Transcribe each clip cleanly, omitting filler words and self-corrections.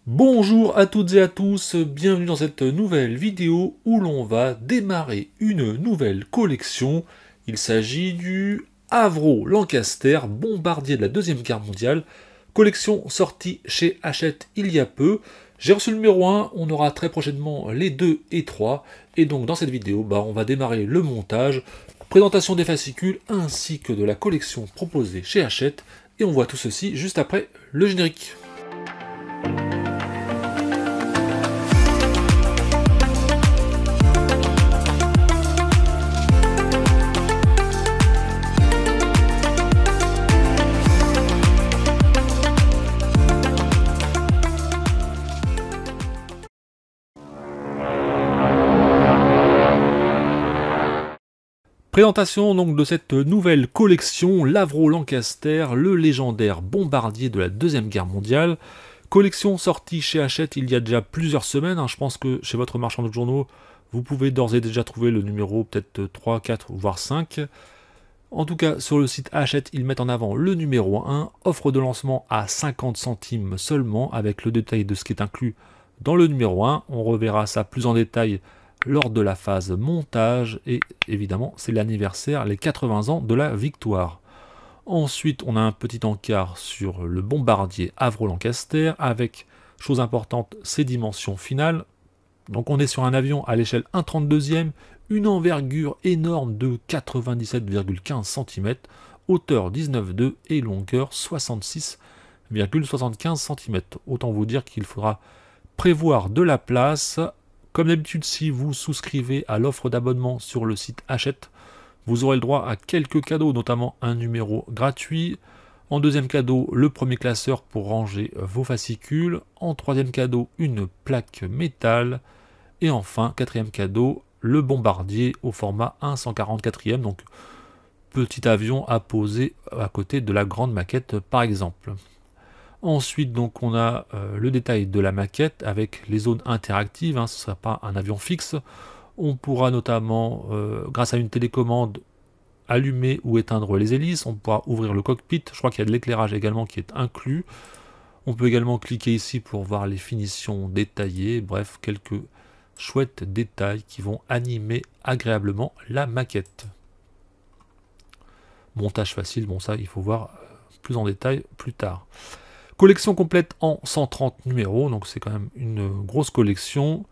Bonjour à toutes et à tous, bienvenue dans cette nouvelle vidéo où l'on va démarrer une nouvelle collection. Il s'agit du Avro Lancaster, bombardier de la Deuxième Guerre mondiale, collection sortie chez Hachette il y a peu. J'ai reçu le numéro 1, on aura très prochainement les 2 et 3, et donc dans cette vidéo, on va démarrer le montage, présentation des fascicules ainsi que de la collection proposée chez Hachette, et on voit tout ceci juste après le générique. Présentation donc de cette nouvelle collection, l'Avro Lancaster, le légendaire bombardier de la Deuxième Guerre mondiale. Collection sortie chez Hachette il y a déjà plusieurs semaines. Je pense que chez votre marchand de journaux, vous pouvez d'ores et déjà trouver le numéro peut-être 3, 4, voire 5. En tout cas, sur le site Hachette, ils mettent en avant le numéro 1, offre de lancement à 50 centimes seulement, avec le détail de ce qui est inclus dans le numéro 1. On reverra ça plus en détail lors de la phase montage, et évidemment c'est l'anniversaire, les 80 ans de la victoire. Ensuite on a un petit encart sur le bombardier Avro Lancaster, avec, chose importante, ses dimensions finales. Donc on est sur un avion à l'échelle 1/32e, une envergure énorme de 97,15 cm, hauteur 19,2 et longueur 66,75 cm. Autant vous dire qu'il faudra prévoir de la place. Comme d'habitude, si vous souscrivez à l'offre d'abonnement sur le site Hachette, vous aurez le droit à quelques cadeaux, notamment un numéro gratuit. En deuxième cadeau, le premier classeur pour ranger vos fascicules. En troisième cadeau, une plaque métal. Et enfin, quatrième cadeau, le bombardier au format 1/144e, donc petit avion à poser à côté de la grande maquette par exemple. Ensuite, donc, on a le détail de la maquette avec les zones interactives, ce ne sera pas un avion fixe. On pourra notamment, grâce à une télécommande, allumer ou éteindre les hélices. On pourra ouvrir le cockpit. Je crois qu'il y a de l'éclairage également qui est inclus. On peut également cliquer ici pour voir les finitions détaillées. Bref, quelques chouettes détails qui vont animer agréablement la maquette. Montage facile, bon ça, il faut voir plus en détail plus tard. Collection complète en 130 numéros, donc c'est quand même une grosse collection.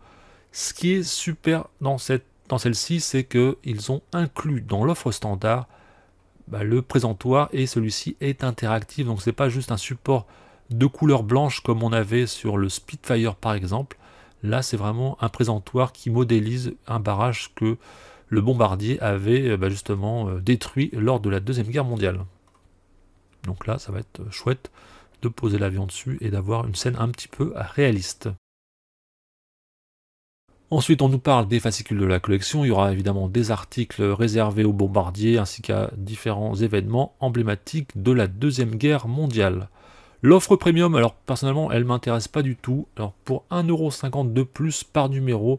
Ce qui est super dans celle-ci, c'est qu'ils ont inclus dans l'offre standard le présentoir, et celui-ci est interactif, donc c'est pas juste un support de couleur blanche comme on avait sur le Spitfire par exemple. Là c'est vraiment un présentoir qui modélise un barrage que le bombardier avait justement détruit lors de la Deuxième Guerre mondiale. Donc là ça va être chouette de poser l'avion dessus et d'avoir une scène un petit peu réaliste. Ensuite, on nous parle des fascicules de la collection. Il y aura évidemment des articles réservés aux bombardiers ainsi qu'à différents événements emblématiques de la Deuxième Guerre mondiale. L'offre premium, alors personnellement, elle ne m'intéresse pas du tout. Alors pour 1,50 € de plus par numéro,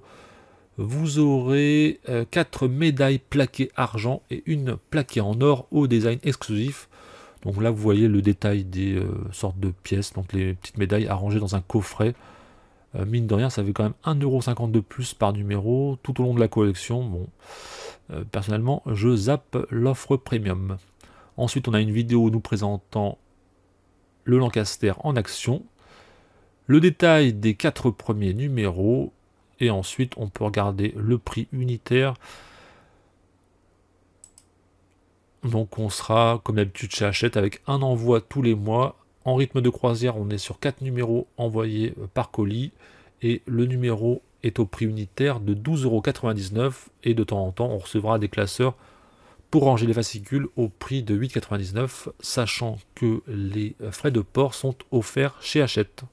vous aurez 4 médailles plaquées argent et une plaquée en or au design exclusif. Donc là, vous voyez le détail des sortes de pièces, donc les petites médailles arrangées dans un coffret. Mine de rien, ça fait quand même 1,50 € de plus par numéro tout au long de la collection. Bon, personnellement, je zappe l'offre premium. Ensuite, on a une vidéo nous présentant le Lancaster en action, le détail des 4 premiers numéros, et ensuite, on peut regarder le prix unitaire. Donc on sera, comme d'habitude chez Hachette, avec un envoi tous les mois. En rythme de croisière, on est sur 4 numéros envoyés par colis. Et le numéro est au prix unitaire de 12,99 €. Et de temps en temps, on recevra des classeurs pour ranger les fascicules au prix de 8,99 €, sachant que les frais de port sont offerts chez Hachette.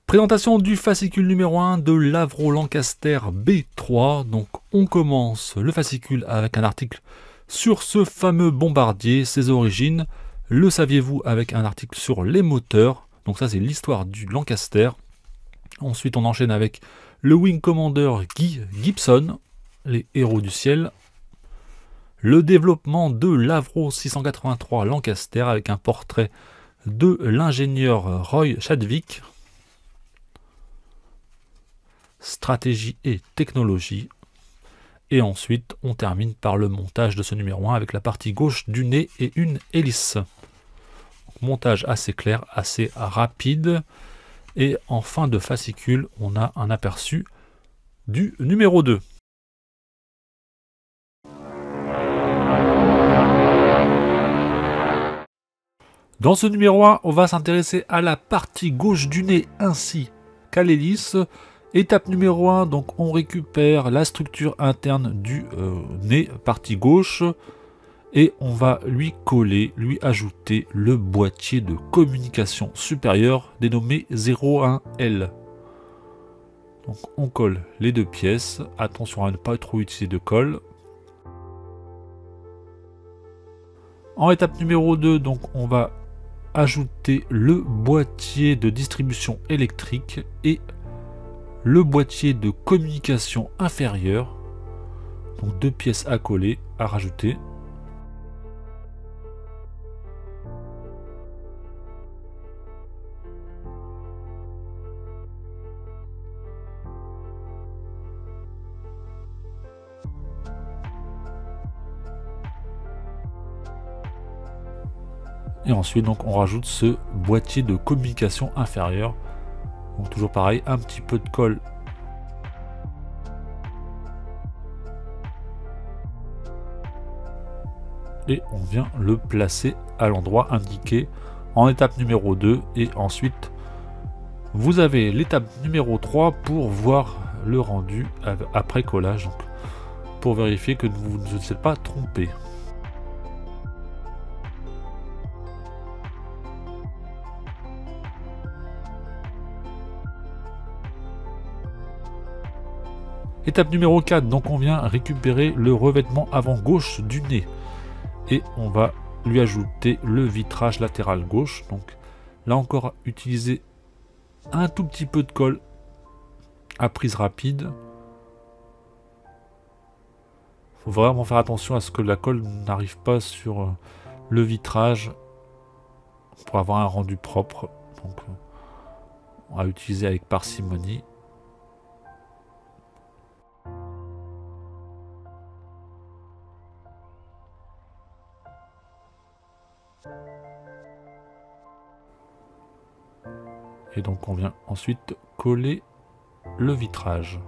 Présentation du fascicule numéro 1 de l'Avro Lancaster B3. Donc on commence le fascicule avec un article sur ce fameux bombardier, ses origines. Le saviez-vous, avec un article sur les moteurs. Donc ça c'est l'histoire du Lancaster. Ensuite on enchaîne avec le Wing Commander Guy Gibson, les héros du ciel. Le développement de l'Avro 683 Lancaster avec un portrait de l'ingénieur Roy Chadwick. Stratégie et technologie. Et ensuite, on termine par le montage de ce numéro 1 avec la partie gauche du nez et une hélice. Montage assez clair, assez rapide. Et en fin de fascicule, on a un aperçu du numéro 2. Dans ce numéro 1, on va s'intéresser à la partie gauche du nez ainsi qu'à l'hélice. Étape numéro 1, donc on récupère la structure interne du nez, partie gauche, et on va lui coller, lui ajouter le boîtier de communication supérieur dénommé 01L. Donc on colle les deux pièces, attention à ne pas trop utiliser de colle. En étape numéro 2, donc on va ajouter le boîtier de distribution électrique et le boîtier de communication inférieur. Donc deux pièces à coller, à rajouter. Et ensuite, donc, on rajoute ce boîtier de communication inférieur. Donc toujours pareil, un petit peu de colle. Et on vient le placer à l'endroit indiqué en étape numéro 2. Et ensuite, vous avez l'étape numéro 3 pour voir le rendu après collage. Donc, pour vérifier que vous ne vous êtes pas trompé. Étape numéro 4, donc on vient récupérer le revêtement avant gauche du nez. Et on va lui ajouter le vitrage latéral gauche. Donc là encore, utiliser un tout petit peu de colle à prise rapide. Il faut vraiment faire attention à ce que la colle n'arrive pas sur le vitrage pour avoir un rendu propre. Donc on va utiliser avec parcimonie. Et donc on vient ensuite coller le vitrage.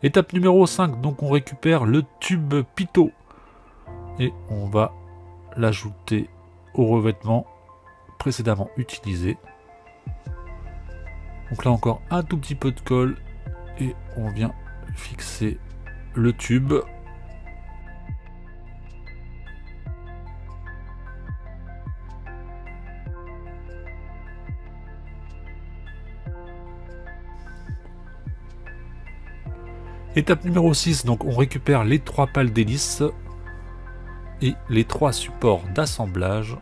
Étape numéro 5, donc on récupère le tube Pitot. Et on va l'ajouter au revêtement précédemment utilisé. Donc là encore un tout petit peu de colle et on vient fixer le tube. Étape numéro 6, donc on récupère les 3 pales d'hélice et les 3 supports d'assemblage.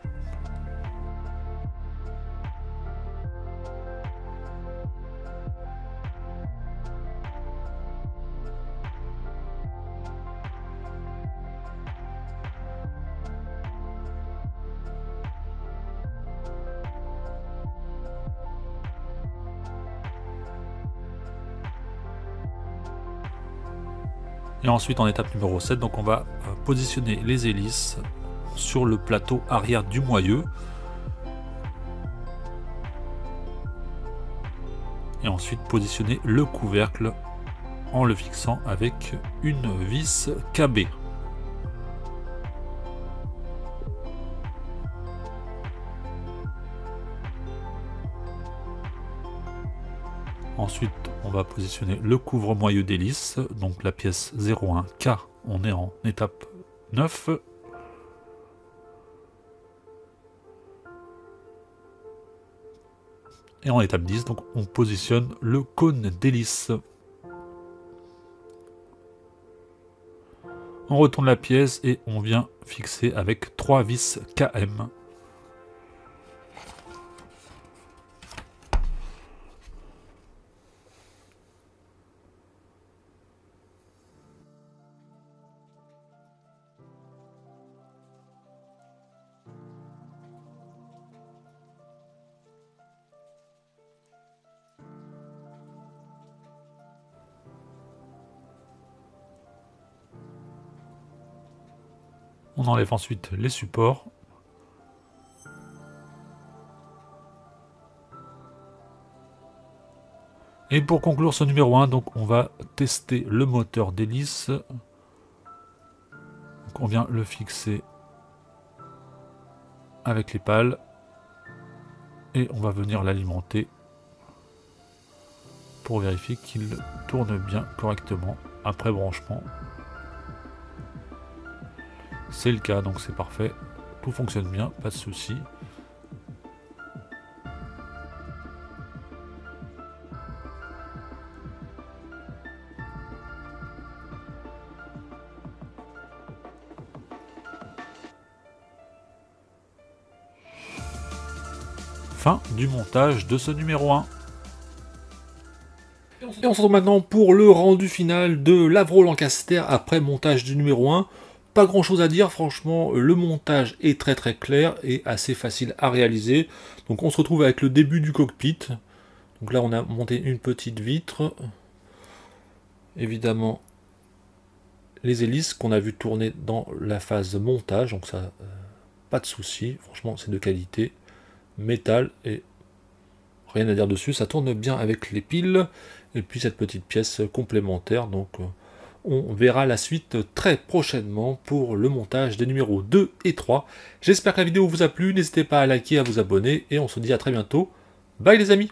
Et ensuite en étape numéro 7, donc on va positionner les hélices sur le plateau arrière du moyeu. Et ensuite positionner le couvercle en le fixant avec une vis KB. Ensuite, on va positionner le couvre-moyeu d'hélice, donc la pièce 01 car on est en étape 9. Et en étape 10, donc on positionne le cône d'hélice. On retourne la pièce et on vient fixer avec 3 vis KM. On enlève ensuite les supports. Et pour conclure ce numéro 1, donc on va tester le moteur d'hélice. On vient le fixer avec les pales. Et on va venir l'alimenter pour vérifier qu'il tourne bien correctement après branchement. C'est le cas, donc c'est parfait. Tout fonctionne bien, pas de souci. Fin du montage de ce numéro 1. Et on se retrouve maintenant pour le rendu final de l'Avro Lancaster après montage du numéro 1. Pas grand chose à dire, franchement, le montage est très clair et assez facile à réaliser. Donc on se retrouve avec le début du cockpit. Donc là on a monté une petite vitre. Évidemment, les hélices qu'on a vu tourner dans la phase montage, donc ça, pas de souci, franchement c'est de qualité. Métal et rien à dire dessus, ça tourne bien avec les piles et puis cette petite pièce complémentaire, donc on verra la suite très prochainement pour le montage des numéros 2 et 3. J'espère que la vidéo vous a plu, n'hésitez pas à liker, à vous abonner et on se dit à très bientôt. Bye les amis!